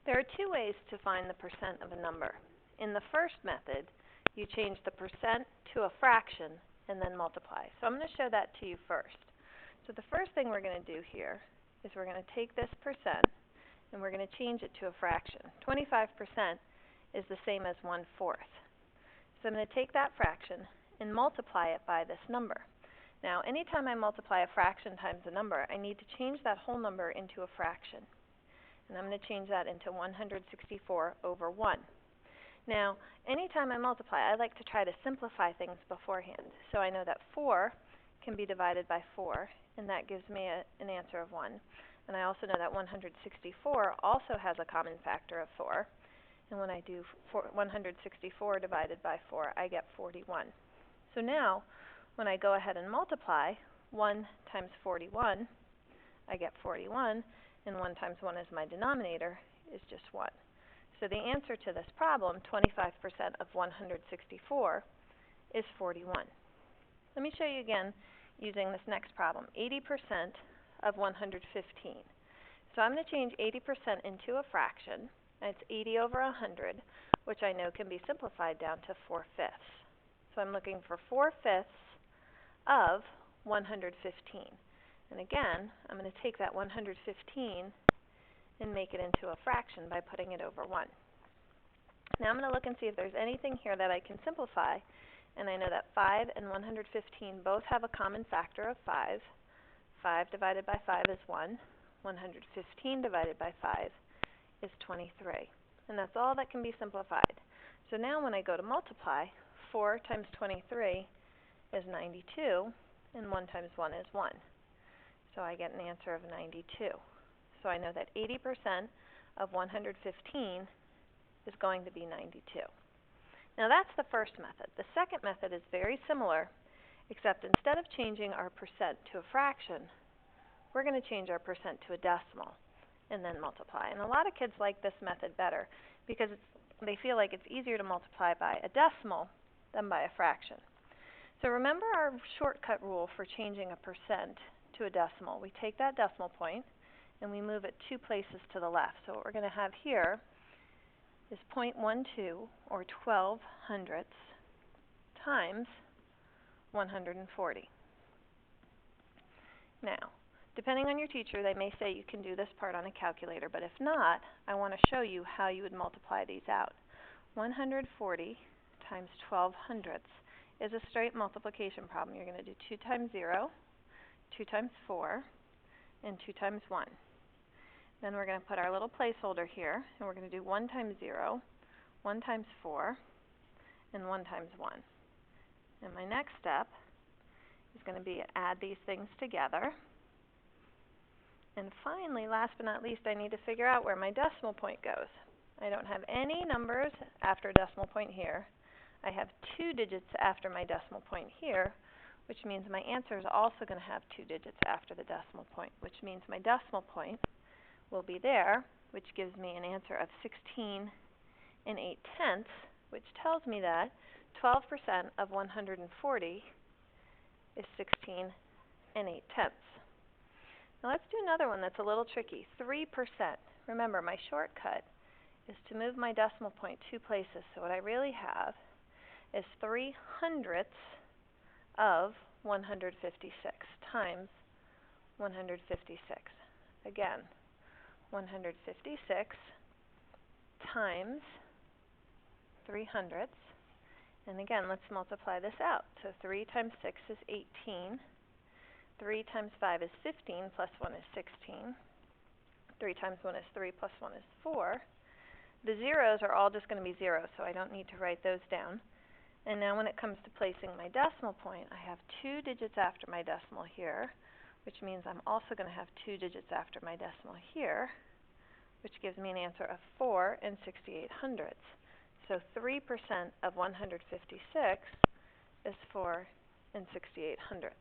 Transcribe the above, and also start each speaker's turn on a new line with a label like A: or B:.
A: There are two ways to find the percent of a number. In the first method, you change the percent to a fraction and then multiply. So I'm going to show that to you first. So the first thing we're going to do here is we're going to take this percent and we're going to change it to a fraction. 25% is the same as 1/4. So I'm going to take that fraction and multiply it by this number. Now, anytime I multiply a fraction times a number, I need to change that whole number into a fraction. And I'm going to change that into 164 over 1. Now, anytime I multiply, I like to try to simplify things beforehand. So I know that 4 can be divided by 4, and that gives me an answer of 1. And I also know that 164 also has a common factor of 4. And when I do 164 divided by 4, I get 41. So now, when I go ahead and multiply 1 times 41, I get 41, and 1 times 1 is my denominator, is just 1. So the answer to this problem, 25% of 164, is 41. Let me show you again using this next problem, 80% of 115. So I'm going to change 80% into a fraction, and it's 80 over 100, which I know can be simplified down to 4/5. So I'm looking for 4/5 of 115. And again, I'm going to take that 115 and make it into a fraction by putting it over 1. Now I'm going to look and see if there's anything here that I can simplify. And I know that 5 and 115 both have a common factor of 5. 5 divided by 5 is 1. 115 divided by 5 is 23. And that's all that can be simplified. So now when I go to multiply, 4 times 23 is 92, and 1 times 1 is 1. So I get an answer of 92. So I know that 80% of 115 is going to be 92. Now that's the first method. The second method is very similar, except instead of changing our percent to a fraction, we're going to change our percent to a decimal and then multiply. And a lot of kids like this method better because they feel like it's easier to multiply by a decimal than by a fraction. So remember our shortcut rule for changing a percent to a decimal. We take that decimal point and we move it 2 places to the left. So what we're going to have here is 0.12, or 12 hundredths, times 140. Now, depending on your teacher, they may say you can do this part on a calculator, but if not, I want to show you how you would multiply these out. 140 times 12 hundredths is a straight multiplication problem. You're going to do 2 times 0, 2 times 4, and 2 times 1. Then we're going to put our little placeholder here, and we're going to do 1 times 0, 1 times 4, and 1 times 1. And my next step is going to be add these things together. And finally, last but not least, I need to figure out where my decimal point goes. I don't have any numbers after a decimal point here. I have 2 digits after my decimal point here, which means my answer is also going to have 2 digits after the decimal point, which means my decimal point will be there, which gives me an answer of 16 and 8/10, which tells me that 12% of 140 is 16 and 8/10. Now let's do another one that's a little tricky. 3%. Remember, my shortcut is to move my decimal point 2 places. So what I really have is 3 hundredths of 156 times 156. Again, 156 times 3 hundredths. And again, let's multiply this out. So 3 times 6 is 18. 3 times 5 is 15, plus 1 is 16. 3 times 1 is 3, plus 1 is 4. The zeros are all just going to be 0, so I don't need to write those down. And now when it comes to placing my decimal point, I have 2 digits after my decimal here, which means I'm also going to have 2 digits after my decimal here, which gives me an answer of 4 and 68 hundredths. So 3% of 156 is 4 and 68 hundredths.